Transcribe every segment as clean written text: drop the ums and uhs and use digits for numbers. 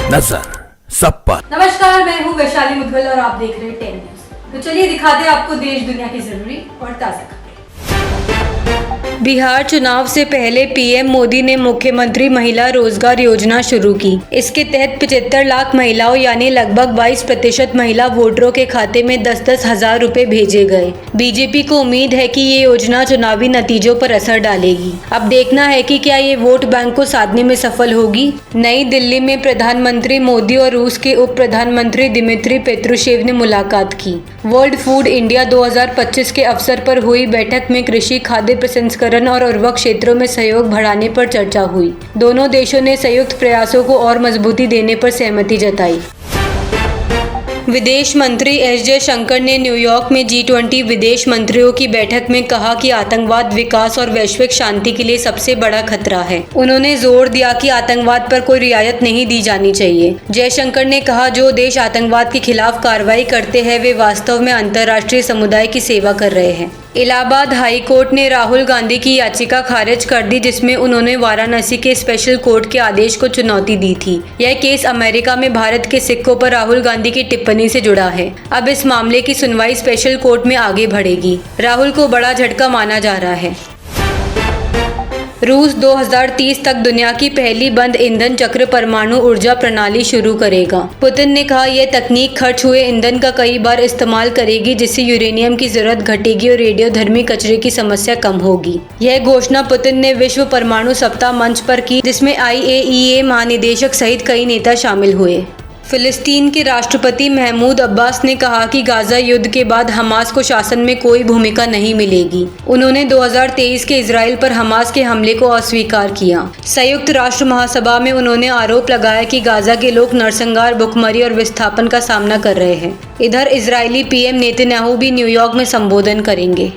नजर सब पर। नमस्कार, मैं हूँ वैशाली मुदगल और आप देख रहे हैं 10 न्यूज। तो चलिए दिखाते हैं आपको देश दुनिया की जरूरी और ताज़ा खबरें। बिहार चुनाव से पहले पीएम मोदी ने मुख्यमंत्री महिला रोजगार योजना शुरू की। इसके तहत 75 लाख महिलाओं यानी लगभग 22% महिला वोटरों के खाते में 10-10 हजार रुपए भेजे गए। बीजेपी को उम्मीद है कि ये योजना चुनावी नतीजों पर असर डालेगी। अब देखना है कि क्या ये वोट बैंक को साधने में सफल होगी। नई दिल्ली में प्रधानमंत्री मोदी और रूस के उप प्रधानमंत्री दिमित्री पेत्रुशेव ने मुलाकात की। वर्ल्ड फूड इंडिया 2025 के अवसर पर हुई बैठक में कृषि, खाद्य प्रसंस्करण और उर्वरक क्षेत्रों में सहयोग बढ़ाने पर चर्चा हुई। दोनों देशों ने संयुक्त प्रयासों को और मजबूती देने पर सहमति जताई। विदेश मंत्री एस जयशंकर ने न्यूयॉर्क में G20 विदेश मंत्रियों की बैठक में कहा कि आतंकवाद विकास और वैश्विक शांति के लिए सबसे बड़ा खतरा है। उन्होंने जोर दिया कि आतंकवाद पर कोई रियायत नहीं दी जानी चाहिए। जयशंकर ने कहा, जो देश आतंकवाद के खिलाफ कार्रवाई करते हैं वे वास्तव में अंतर्राष्ट्रीय समुदाय की सेवा कर रहे हैं। इलाहाबाद हाई कोर्ट ने राहुल गांधी की याचिका खारिज कर दी, जिसमें उन्होंने वाराणसी के स्पेशल कोर्ट के आदेश को चुनौती दी थी। यह केस अमेरिका में भारत के सिक्कों पर राहुल गांधी की टिप्पणी से जुड़ा है। अब इस मामले की सुनवाई स्पेशल कोर्ट में आगे बढ़ेगी। राहुल को बड़ा झटका माना जा रहा है। रूस 2030 तक दुनिया की पहली बंद ईंधन चक्र परमाणु ऊर्जा प्रणाली शुरू करेगा। पुतिन ने कहा, यह तकनीक खर्च हुए ईंधन का कई बार इस्तेमाल करेगी, जिससे यूरेनियम की जरूरत घटेगी और रेडियोधर्मी कचरे की समस्या कम होगी। यह घोषणा पुतिन ने विश्व परमाणु सप्ताह मंच पर की, जिसमें IAEA महानिदेशक सहित कई नेता शामिल हुए। फिलिस्तीन के राष्ट्रपति महमूद अब्बास ने कहा कि गाजा युद्ध के बाद हमास को शासन में कोई भूमिका नहीं मिलेगी। उन्होंने 2023 के इजराइल पर हमास के हमले को अस्वीकार किया। संयुक्त राष्ट्र महासभा में उन्होंने आरोप लगाया कि गाजा के लोग नरसंहार, भुखमरी और विस्थापन का सामना कर रहे हैं। इधर इजरायली पीएम नेतन्याहू भी न्यूयॉर्क में संबोधन करेंगे।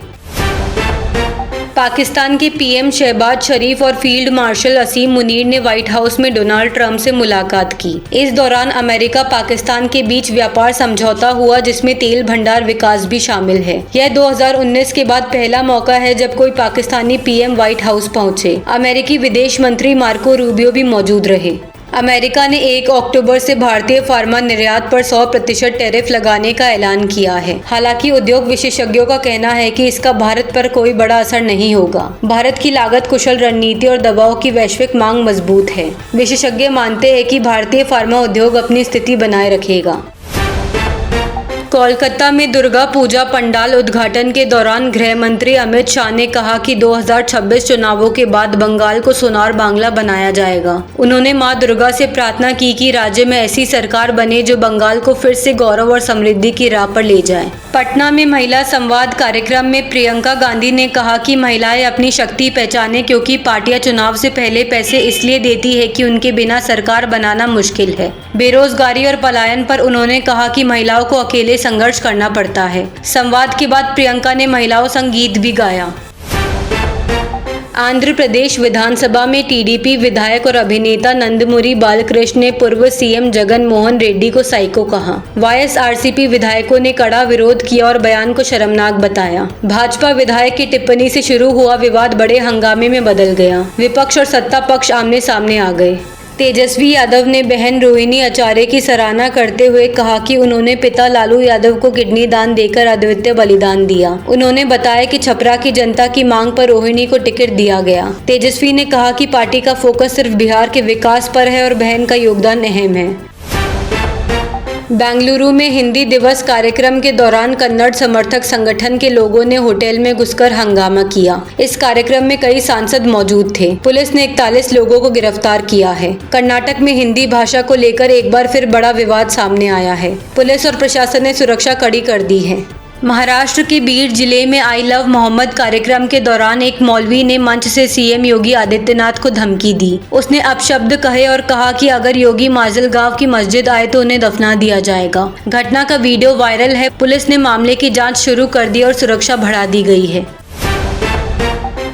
पाकिस्तान के पीएम शहबाज शरीफ और फील्ड मार्शल असीम मुनीर ने व्हाइट हाउस में डोनाल्ड ट्रंप से मुलाकात की। इस दौरान अमेरिका पाकिस्तान के बीच व्यापार समझौता हुआ, जिसमें तेल भंडार विकास भी शामिल है। यह 2019 के बाद पहला मौका है जब कोई पाकिस्तानी पीएम व्हाइट हाउस पहुंचे। अमेरिकी विदेश मंत्री मार्को रूबियो भी मौजूद रहे। अमेरिका ने 1 अक्टूबर से भारतीय फार्मा निर्यात पर 100% टैरिफ लगाने का ऐलान किया है। हालांकि उद्योग विशेषज्ञों का कहना है कि इसका भारत पर कोई बड़ा असर नहीं होगा। भारत की लागत कुशल रणनीति और दवाओं की वैश्विक मांग मजबूत है। विशेषज्ञ मानते हैं कि भारतीय फार्मा उद्योग अपनी स्थिति बनाए रखेगा। कोलकाता में दुर्गा पूजा पंडाल उद्घाटन के दौरान गृह मंत्री अमित शाह ने कहा कि 2026 चुनावों के बाद बंगाल को सोनार बांग्ला बनाया जाएगा। उन्होंने मां दुर्गा से प्रार्थना की कि राज्य में ऐसी सरकार बने जो बंगाल को फिर से गौरव और समृद्धि की राह पर ले जाए। पटना में महिला संवाद कार्यक्रम में प्रियंका गांधी ने कहा कि महिलाएं अपनी शक्ति पहचाने, क्योंकि पार्टियां चुनाव से पहले पैसे इसलिए देती है कि उनके बिना सरकार बनाना मुश्किल है। बेरोजगारी और पलायन पर उन्होंने कहा कि महिलाओं को अकेले संघर्ष करना पड़ता है। संवाद के बाद प्रियंका ने महिलाओं संग गीत भी गाया। आंध्र प्रदेश विधानसभा में टीडीपी विधायक और अभिनेता नंदमुरी बालकृष्ण ने पूर्व सीएम जगन मोहन रेड्डी को साइको कहा। वाईएसआरसीपी विधायकों ने कड़ा विरोध किया और बयान को शर्मनाक बताया। भाजपा विधायक की टिप्पणी से शुरू हुआ विवाद बड़े हंगामे में बदल गया। विपक्ष और सत्ता पक्ष आमने सामने आ गए। तेजस्वी यादव ने बहन रोहिणी आचार्य की सराहना करते हुए कहा कि उन्होंने पिता लालू यादव को किडनी दान देकर अद्वितीय बलिदान दिया। उन्होंने बताया कि छपरा की जनता की मांग पर रोहिणी को टिकट दिया गया। तेजस्वी ने कहा कि पार्टी का फोकस सिर्फ बिहार के विकास पर है और बहन का योगदान अहम है। बेंगलुरु में हिंदी दिवस कार्यक्रम के दौरान कन्नड़ समर्थक संगठन के लोगों ने होटल में घुसकर हंगामा किया। इस कार्यक्रम में कई सांसद मौजूद थे। पुलिस ने 41 लोगों को गिरफ्तार किया है। कर्नाटक में हिंदी भाषा को लेकर एक बार फिर बड़ा विवाद सामने आया है। पुलिस और प्रशासन ने सुरक्षा कड़ी कर दी है। महाराष्ट्र के बीड जिले में आई लव मोहम्मद कार्यक्रम के दौरान एक मौलवी ने मंच से सीएम योगी आदित्यनाथ को धमकी दी। उसने अपशब्द कहे और कहा कि अगर योगी माजलगांव की मस्जिद आए तो उन्हें दफना दिया जाएगा। घटना का वीडियो वायरल है। पुलिस ने मामले की जांच शुरू कर दी और सुरक्षा बढ़ा दी गई है।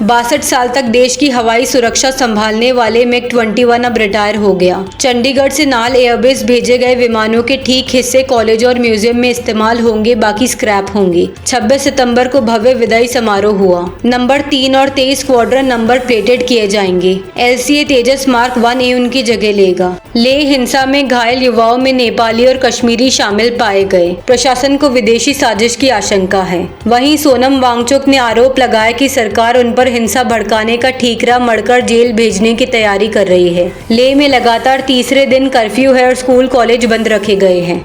62 साल तक देश की हवाई सुरक्षा संभालने वाले MiG-21 अब रिटायर हो गया। चंडीगढ़ से नाल एयरबेस भेजे गए विमानों के ठीक हिस्से कॉलेज और म्यूजियम में इस्तेमाल होंगे, बाकी स्क्रैप होंगे। 26 सितंबर को भव्य विदाई समारोह हुआ। नंबर 3 और 23 स्क्वाड्रन नंबर प्लेटेड किए जाएंगे। LCA तेजस मार्क 1A उनकी जगह लेगा। लेह हिंसा में घायल युवाओं में नेपाली और कश्मीरी शामिल पाए गए। प्रशासन को विदेशी साजिश की आशंका है। वहीं सोनम वांगचुक ने आरोप लगाया कि सरकार उन पर हिंसा भड़काने का ठीकरा मढ़कर जेल भेजने की तैयारी कर रही है। लेह में लगातार तीसरे दिन कर्फ्यू है और स्कूल कॉलेज बंद रखे गए हैं।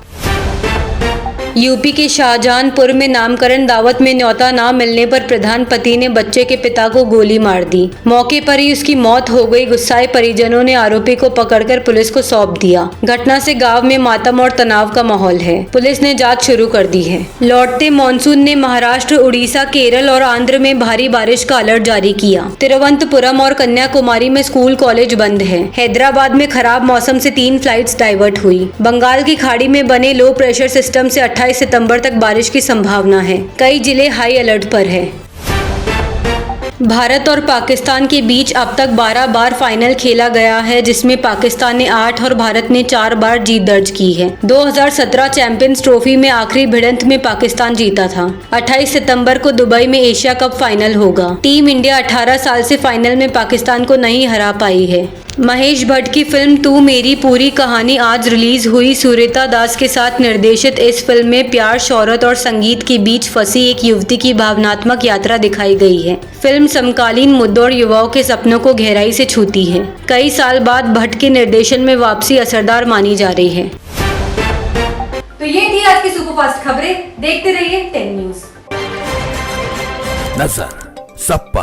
यूपी के शाहजहानपुर में नामकरण दावत में न्योता न मिलने पर प्रधान पति ने बच्चे के पिता को गोली मार दी। मौके पर ही उसकी मौत हो गई। गुस्साए परिजनों ने आरोपी को पकड़कर पुलिस को सौंप दिया। घटना से गांव में मातम और तनाव का माहौल है। पुलिस ने जांच शुरू कर दी है। लौटते मानसून ने महाराष्ट्र, उड़ीसा, केरल और आंध्र में भारी बारिश का अलर्ट जारी किया। तिरुवनंतपुरम और कन्याकुमारी में स्कूल कॉलेज बंद है। हैदराबाद में खराब मौसम से 3 फ्लाइट्स डाइवर्ट हुई। बंगाल की खाड़ी में बने लो प्रेशर सिस्टम से 28 सितंबर तक बारिश की संभावना है। कई जिले हाई अलर्ट पर है। भारत और पाकिस्तान के बीच अब तक 12 बार फाइनल खेला गया है, जिसमें पाकिस्तान ने 8 और भारत ने 4 बार जीत दर्ज की है। 2017 चैंपियंस ट्रॉफी में आखिरी भिड़ंत में पाकिस्तान जीता था। 28 सितंबर को दुबई में एशिया कप फाइनल होगा। टीम इंडिया 18 साल से फाइनल में पाकिस्तान को नहीं हरा पाई है। महेश भट्ट की फिल्म तू मेरी पूरी कहानी आज रिलीज हुई। सुरेता दास के साथ निर्देशित इस फिल्म में प्यार, शोहरत और संगीत के बीच फंसी एक युवती की भावनात्मक यात्रा दिखाई गई है। फिल्म समकालीन मुद्दों और युवाओं के सपनों को गहराई से छूती है। कई साल बाद भट्ट के निर्देशन में वापसी असरदार मानी जा रही है। तो ये थी आज की सुपरफास्ट खबरें। देखते रहिए 10 न्यूज। नजर सब पर।